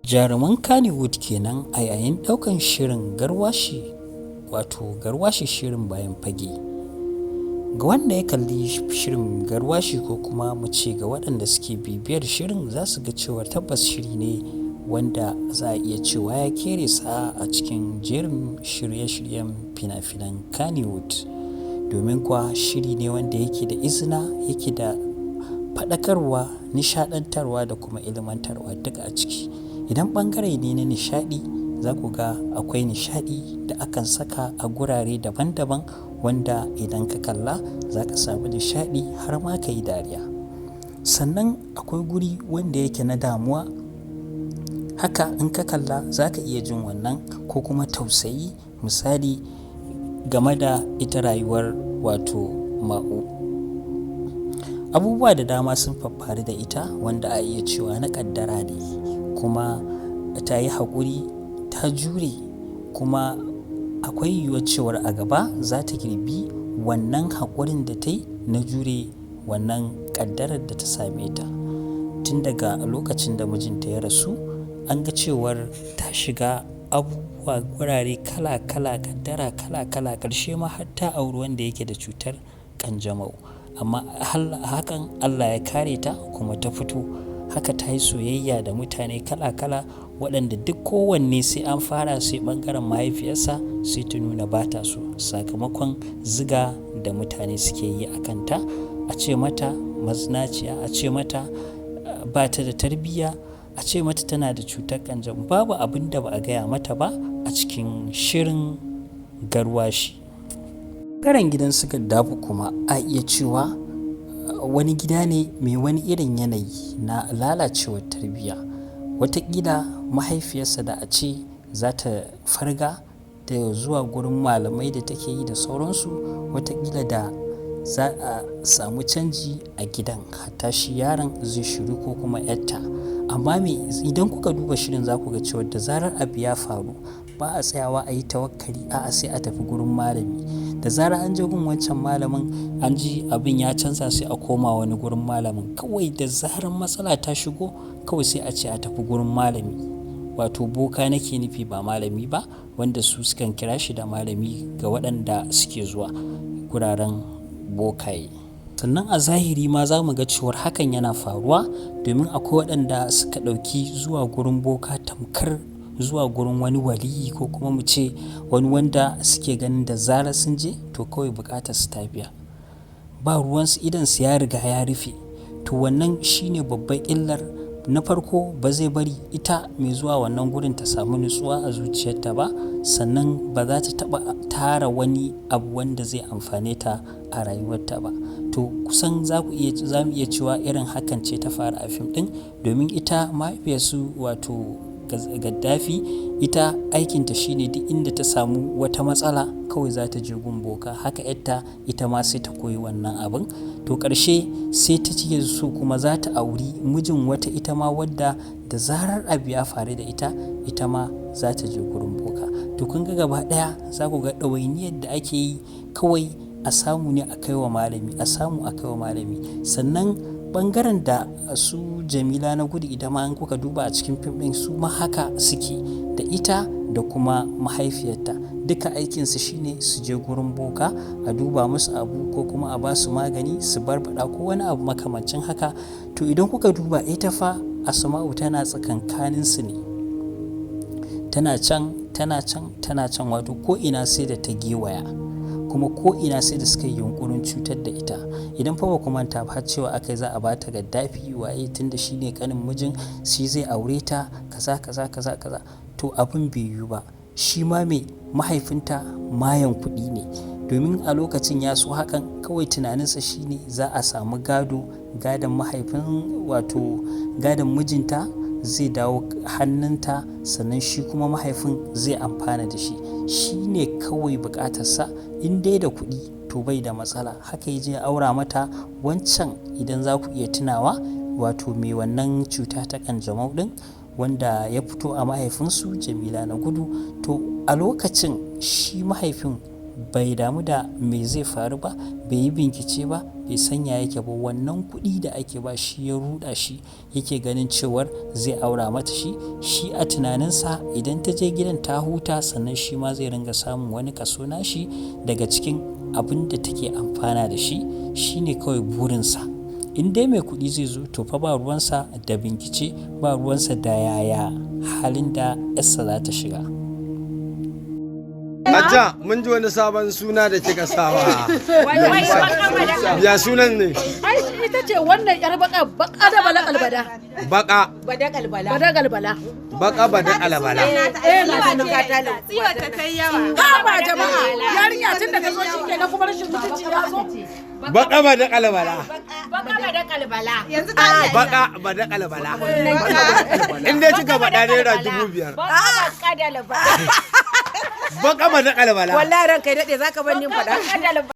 Jaruman Kannywood kenan a yayin ɗaukan shirin garwashi, wato garwashi shirin bayan fage. Ga wanda ya kalli shirin garwashi ko kuma mu ce ga waɗanda suke bibiyar shirin za su ga cewa tabbas shiri ne wanda za a iya cewa ya kere sa a cikin jerin shirye-shiryen fina-finan Kannywood. Domin kuwa shiri ne wanda yake da izina, yake da faɗakarwa, nishaɗantarwa da kuma ilmantarwa duka a ciki. Idan ɓangare ne na nishaɗi za ku ga akwai nishaɗi da akan saka a gurare daban-daban wanda idan ka kalla za ka samu nishaɗi har ma ka yi dariya. Sannan akwai guri wanda yake na damuwa, haka in ka kalla za ka iya jin wannan ko kuma tausayi, misali game da ita rayuwar wato ma'u. Abubuwa da dama sun faru da ita wanda a iya cewa na ƙaddara ne, kuma ta yi haƙuri, ta jure, kuma akwai yiwuwar cewar a gaba za ta girbi wannan haƙurin da ta yi na jure wannan ƙaddarar da ta same ta. Tun daga lokacin da mijinta ya rasu an ga cewar ta shiga abubuwa gurare kala-kala, ƙaddara kala-kala, ƙarshe ma har ta auri wanda yake da cutar ƙanjamau. Amma hakan Allah ya kare ta kuma ta fito. Haka ta yi soyayya da mutane kala-kala waɗanda duk kowanne sai an fara sai ɓangaren mahaifiyarsa sai ta nuna ba ta so, sakamakon ziga da mutane suke yi a kanta, a ce mata mazinaciya, a ce mata ba ta da tarbiyya, a ce mata tana da cutar ƙanjamau. Babu abin da ba a gaya mata ba a cikin shirin garwashi. Ɓangaren gidan su Gaddafi kuma a iya cewa wani gida ne mai wani irin yanayi na lalacewar tarbiyya. Wataƙila mahaifiyarsa da a ce za ta farga da zuwa gurin malamai da take yi da sauransu, wataƙila da za a samu canji a gidan, hatta shi yaron zai shiru ko kuma yarta. Amma idan kuka duba shirin za ku ga cewa da zarar abu ya faru ba a tsayawa a yi tawakkali, a'a sai a tafi gurin malami. Da zarar an je gun wancan malamin an ji abin ya canza sai a koma wani gurin malamin. Kawai da zarar matsala ta shigo kawai sai a ce a tafi gurin malami, wato boka nake nufi ba malami ba, wanda su sukan kira shi da malami ga waɗanda suke zuwa guraren bokaye. Sannan a zahiri ma za mu ga cewar hakan yana faruwa, domin akwai waɗanda suka ɗauki zuwa gurin boka tamkar zuwa gurin wani waliyi ko kuma mu ce wani wanda suke ganin da zarar sun je to kawai bukatar su ta biya. Ba ruwansu, idan su ya riga ya rufe. To wannan shine babban illar. Na farko ba zai bari ita mai zuwa wannan gurin ta samu nutsuwa a zuciyarta ba, sannan ba za ta taɓa tara wani abu wanda zai amfane ta a rayuwarta ba. To kusan za mu iya cewa irin hakan ce ta faru a fim ɗin, domin ita mahaifiyarsu wato Gaddafi, ita aikinta shine duk inda ta samu wata matsala kawai za ta je gun boka. Haka yarta ita ma sai ta koyi wannan abin. To ƙarshe sai ta ce so kuma za ta auri mijin wata ita ma wadda da zarar abu ya faru da ita ma za ta je gurin boka. To kun ga gaba ɗaya za ku ga ɗawainiyar da ake yi kawai a samu ne a kai wa malami, a samu a kai wa malami. Sannan ɓangaren da su Jamila na gudu, idan ma an kuka duba a cikin fim ɗin su ma haka suke da ita da kuma mahaifiyarta. Duka aikinsu shine su je gurin boka a duba musu abu ko kuma a ba su magani su barbaɗa ko wani abu makamancin haka. To idan kuka duba ita fa Asma'u tana tsakankaninsu ne, tana can wato ko ina sai da ta gewaya, kuma ko ina sai da suka yi yunkurin cutar da ita. Idan fa ba ku manta ba cewa akai za a ba ta Gaddafi waye tunda shine kanin mijin, shi zai aure ta kaza. To abin bai yiwu ba. Shi ma mahaifinta mayan kuɗi ne, domin a lokacin ya so hakan, kawai tunaninsa shine za a samu gadon mijinta zai dawo hannunta, sannan shi kuma mahaifin zai amfana da shi. Shi ne kawai bukatarsa, in dai da kuɗi to bai da matsala. Haka ya je ya aura mata wancan, idan za ku iya tunawa, wato mai wannan cuta ta ƙanjamau ɗin wanda ya fito a mahaifinsu Jamila na gudu. To a lokacin shi mahaifin bai damu da me zai faru ba, bai yi bincike ba, bai sanya yake ba. Wannan kuɗi da ake ba shi ya ruɗa shi, yake ganin cewar zai aura mata shi a tunaninsa idan ta je gidan ta huta, sannan shi ma zai ringa samun wani kaso nashi daga cikin abin da take amfana da shi. Shine kawai burinsa. In dai mai kuɗi zai zo to fa ba ruwansa da bincike, ba ruwansa da yaya halin da yarsa za ta shiga. Hajja, mun ji wani sabon suna da kika sawa. Ya sunan ne? Ai ita ce wannan yar baka da bala kalbada. Baka Bada kalbala. Bada kalbala. baka bada alabala. Tsiwa ta kai yawa. Ha ba jama'a. Yarinya tun da ta zo shikenan kuma rashin mutunci ya zo. Baka bada alabala. Baka bada kalbala. Yanzu ta Baka bada alabala. In dai kika faɗa naira 5,000. Baka da labara. Baka bada alabala. wallahi ranka ya dade zaka bar ni faɗa.